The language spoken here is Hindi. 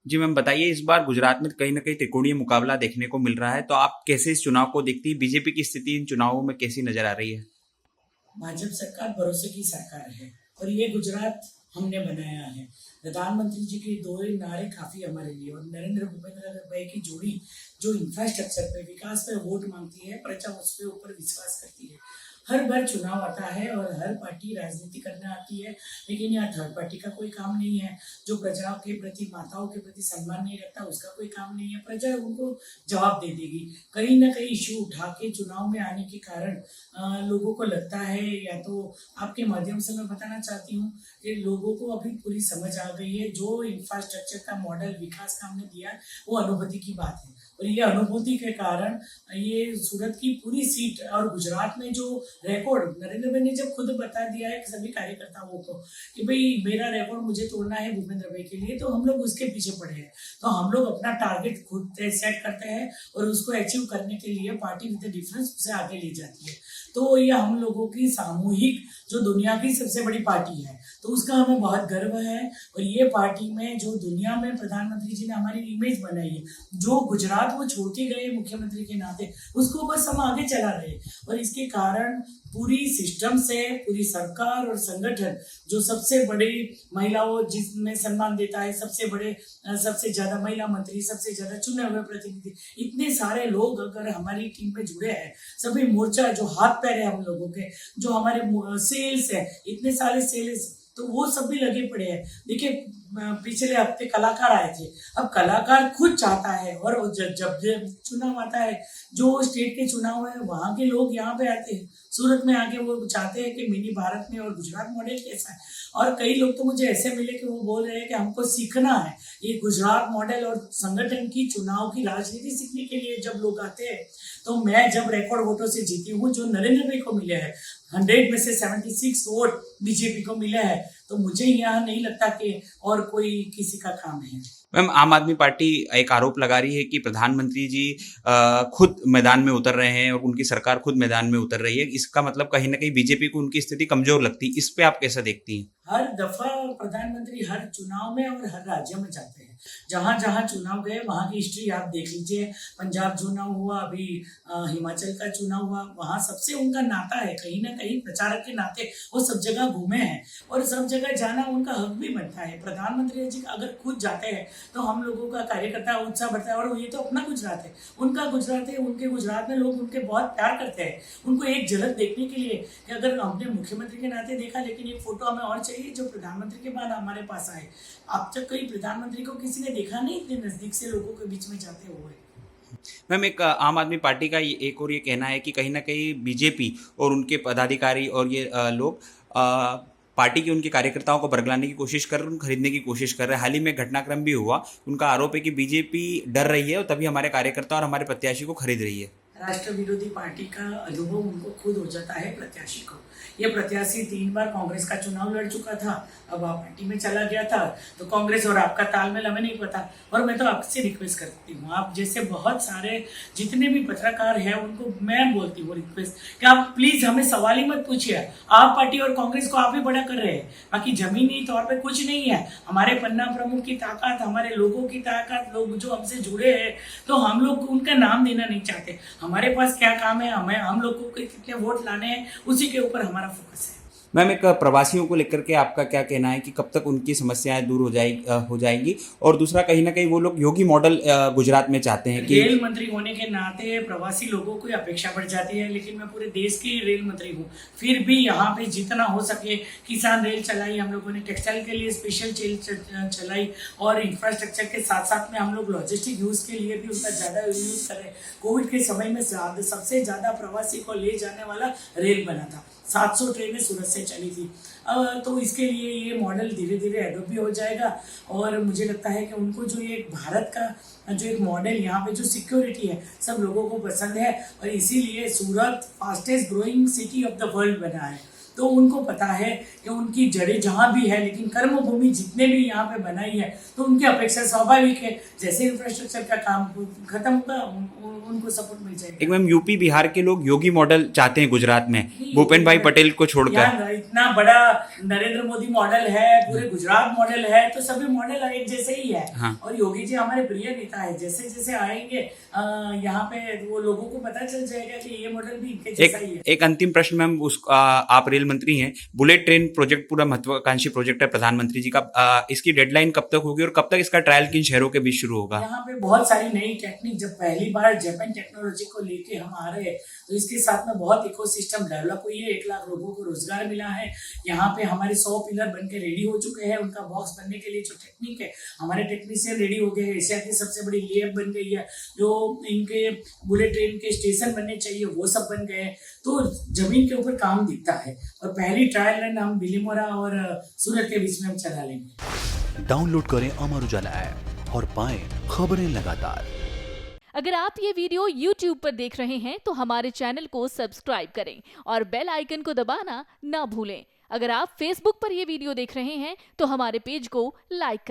जी मैम, बताइए इस बार गुजरात में कहीं न कहीं त्रिकोणीय मुकाबला देखने को मिल रहा है, तो आप कैसे इस चुनाव को देखती हैं? बीजेपी की स्थिति इन चुनावों में कैसी नज़र आ रही है? भाजपा सरकार भरोसे की सरकार है और ये गुजरात हमने बनाया है। प्रधानमंत्री जी के दो नारे काफी हमारे लिए और नरेंद्र भूपेंद्र भाई की जोड़ी जो इंफ्रास्ट्रक्चर पे विकास पे वोट मांगती है, प्रजा उस पे ऊपर विश्वास करती है। हर बार चुनाव आता है और हर पार्टी राजनीति करने आती है, लेकिन यहाँ थर्ड पार्टी का कोई काम नहीं है। जो प्रजाओं के प्रति, माताओं के प्रति सम्मान नहीं रखता, उसका कोई काम नहीं है। प्रजा उनको जवाब दे देगी। कहीं ना कहीं इश्यू उठा के चुनाव में आने के कारण लोगों को लगता है, या तो आपके माध्यम से मैं बताना चाहती हूँ कि लोगों को अभी पूरी समझ आ गई है। जो इंफ्रास्ट्रक्चर का मॉडल विकास का हमने दिया वो अनुभूति की बात है, और ये अनुभूति के कारण ये सूरत की पूरी सीट और गुजरात में जो रिकॉर्ड नरेंद्र भाई ने जब खुद बता दिया है सभी कार्यकर्ताओं को कि भाई मेरा रिकॉर्ड मुझे तोड़ना है भूपेंद्र भाई के लिए, तो हम लोग उसके पीछे पड़े हैं। तो हम लोग अपना टारगेट खुद सेट करते हैं और उसको अचीव करने के लिए पार्टी विद डिफरेंस उसे आगे ले जाती है। तो ये हम लोगों की सामूहिक जो दुनिया की सबसे बड़ी पार्टी है, तो उसका हमें बहुत गर्व है। और ये पार्टी में जो दुनिया में प्रधानमंत्री जी ने हमारी इमेज बनाई है, जो गुजरात वो छोड़ के गए मुख्यमंत्री के नाते, उसको बस हम आगे चला रहे। और इसके कारण पूरी सिस्टम से पूरी सरकार और संगठन जो सबसे बड़े महिलाओं जिसमें सम्मान देता है, सबसे बड़े सबसे ज्यादा महिला मंत्री, सबसे ज्यादा चुने हुए प्रतिनिधि, इतने सारे लोग अगर हमारी टीम में जुड़े हैं, सभी मोर्चा जो हाथ पैर है हम लोगों के, जो हमारे सेल्स है, इतने सारे सेल्स, तो वो सब भी लगे पड़े हैं। देखिए पिछले हफ्ते कलाकार आए थे, अब कलाकार खुद चाहता है, और जब चुनाव आता है, जो स्टेट के चुनाव है वहां के लोग यहाँ पे आते हैं सूरत में आके, वो चाहते हैं कि मिनी भारत में और गुजरात मॉडल कैसा है। और कई लोग तो मुझे ऐसे मिले कि वो बोल रहे हैं कि हमको सीखना है ये गुजरात मॉडल और संगठन की चुनाव की राजनीति सीखने के लिए जब लोग आते हैं। तो मैं जब रिकॉर्ड वोटों से जीती हूँ, जो नरेंद्र भाई को मिले हैं 100 में से 76 वोट बीजेपी को मिले हैं, तो मुझे यहाँ नहीं लगता कि और कोई किसी का काम है। मैम, आम आदमी पार्टी एक आरोप लगा रही है कि प्रधानमंत्री जी खुद मैदान में उतर रहे हैं और उनकी सरकार खुद मैदान में उतर रही है। इसका मतलब कहीं न कहीं बीजेपी को उनकी स्थिति कमजोर लगती है। इस पे आप कैसा देखती हैं? हर दफा प्रधानमंत्री हर चुनाव में और हर राज्य में जाते हैं। जहां जहां चुनाव गए वहां की हिस्ट्री आप देख लीजिए। पंजाब चुनाव हुआ, अभी हिमाचल का चुनाव हुआ, वहां सबसे उनका नाता है। कहीं ना कहीं प्रचारक के नाते वो सब जगह घूमे हैं और सब जगह जाना उनका हक भी बनता है। प्रधानमंत्री जी अगर खुद जाते हैं तो हम लोगों का कार्यकर्ता उत्साह बढ़ता है। और ये तो अपना गुजरात है, उनका गुजरात है, उनके गुजरात में लोग उनके बहुत प्यार करते हैं। उनको एक झलक देखने के लिए कि अगर हमने मुख्यमंत्री के नाते देखा, लेकिन एक फोटो हमें और चाहिए जो प्रधानमंत्री के बाद हमारे पास आए। अब तक कई प्रधानमंत्री को किसी ने देखा नहीं इतने नजदीक से लोगों के बीच में जाते हुए। मैम, एक आम आदमी पार्टी का एक और ये कहना है कि कहीं न कहीं बीजेपी और उनके पदाधिकारी और ये लोग पार्टी के उनके कार्यकर्ताओं को बरगलाने की कोशिश कर रहे हैं, उनको खरीदने की कोशिश कर रहे हैं। हाल ही में घटनाक्रम भी हुआ। उनका आरोप है कि बीजेपी डर रही है और तभी हमारे कार्यकर्ता और हमारे प्रत्याशी को खरीद रही है। राष्ट्र विरोधी पार्टी का अनुभव उनको खुद हो जाता है प्रत्याशी को। ये प्रत्याशी 3 बार कांग्रेस का चुनाव लड़ चुका था, अब आप पार्टी में चला गया था, तो कांग्रेस और आपका तालमेल हमें नहीं पता। और मैं तो आपसे रिक्वेस्ट करती हूँ, आप जैसे बहुत सारे जितने भी पत्रकार हैं उनको मैं बोलती हूँ रिक्वेस्ट कि आप प्लीज हमें सवाल ही मत पूछिए। आप पार्टी और कांग्रेस को आप ही बड़ा कर रहे हैं, बाकी जमीनी तौर पर कुछ नहीं है। हमारे पन्ना प्रमुख की ताकत, हमारे लोगों की ताकत, लोग जो हमसे जुड़े हैं, तो हम लोग उनका नाम देना नहीं चाहते। हमारे पास क्या काम है, हमें हम लोगों को कितने वोट लाने हैं, उसी के ऊपर हमारा फोकस है। मैम, एक प्रवासियों को लेकर के आपका क्या कहना है कि कब तक उनकी समस्याएं दूर हो जाएंगी? और दूसरा, कहीं ना कहीं वो लोग योगी मॉडल गुजरात में चाहते हैं कि रेल मंत्री होने के नाते प्रवासी लोगों को अपेक्षा बढ़ जाती है, लेकिन मैं पूरे देश की रेल मंत्री हूँ। फिर भी यहाँ पे जितना हो सके किसान रेल चलाई, हम लोगों ने टेक्सटाइल के लिए स्पेशल ट्रेन चलाई, और इंफ्रास्ट्रक्चर के साथ साथ में हम लोग लॉजिस्टिक यूज के लिए भी उनका ज्यादा यूज कर रहे हैं। कोविड के समय में सबसे ज्यादा प्रवासी को ले जाने वाला रेल बना था, 700 ट्रेनें सूरत से चली थी। तो इसके लिए ये मॉडल धीरे धीरे एडोप्ट भी हो जाएगा। और मुझे लगता है कि उनको जो ये भारत का जो एक मॉडल, यहाँ पे जो सिक्योरिटी है, सब लोगों को पसंद है, और इसीलिए Surat fastest growing city of the world बना है। तो उनको पता है कि उनकी जड़ें जहाँ भी है, लेकिन कर्मभूमि जितने भी यहाँ पे बनाई है, तो उनकी अपेक्षा स्वाभाविक है जैसे इंफ्रास्ट्रक्चर का काम खत्म होगा उनको सपोर्ट मिल जाएगा। एक मैम, यूपी बिहार के लोग योगी मॉडल चाहते हैं गुजरात में, भूपेन भाई पटेल को छोड़कर। इतना बड़ा नरेंद्र मोदी मॉडल है, पूरे गुजरात मॉडल है, तो सभी मॉडल एक जैसे ही है। हाँ। और योगी जी हमारे प्रिय नेता है, जैसे जैसे आएंगे यहाँ पे वो लोगों को पता चल जाएगा कि ये मॉडल भी इनके जैसा ही है। एक अंतिम प्रश्न मैम, आप रेल मंत्री हैं, बुलेट ट्रेन प्रोजेक्ट पूरा महत्वाकांक्षी प्रोजेक्ट है प्रधानमंत्री जी का, इसकी डेडलाइन कब तक होगी और कब तक इसका ट्रायल किन शहरों के बीच शुरू होगा? यहाँ पे बहुत सारी नई टेक्निक, जब पहली बार जापान टेक्नोलॉजी को लेके हम आ रहे हैं तो इसके साथ में बहुत इकोसिस्टम डेवलप हुई है, 1 लाख लोगों को रोजगार मिला है। यहाँ पे हमारे 100 पिलर बन के रेडी हो चुके हैं, उनका बॉक्स बनने के लिए जो टेक्निक है हमारे टेक्नीशियन रेडी हो गए हैं। एशिया की सबसे बड़ी लैब बन गई है, जो इनके बुलेट ट्रेन के स्टेशन बनने चाहिए वो सब बन गए हैं। तो जमीन के ऊपर काम दिखता है और पहली ट्रायल रन हम बिलीमोरा और सूरत के बीच में हम चला लेंगे। डाउनलोड करें अमर उजाला ऐप और पाएं खबरें लगातार। अगर आप ये वीडियो YouTube पर देख रहे हैं तो हमारे चैनल को सब्सक्राइब करें और बेल आइकन को दबाना ना भूलें। अगर आप Facebook पर ये वीडियो देख रहे हैं तो हमारे पेज को लाइक करें।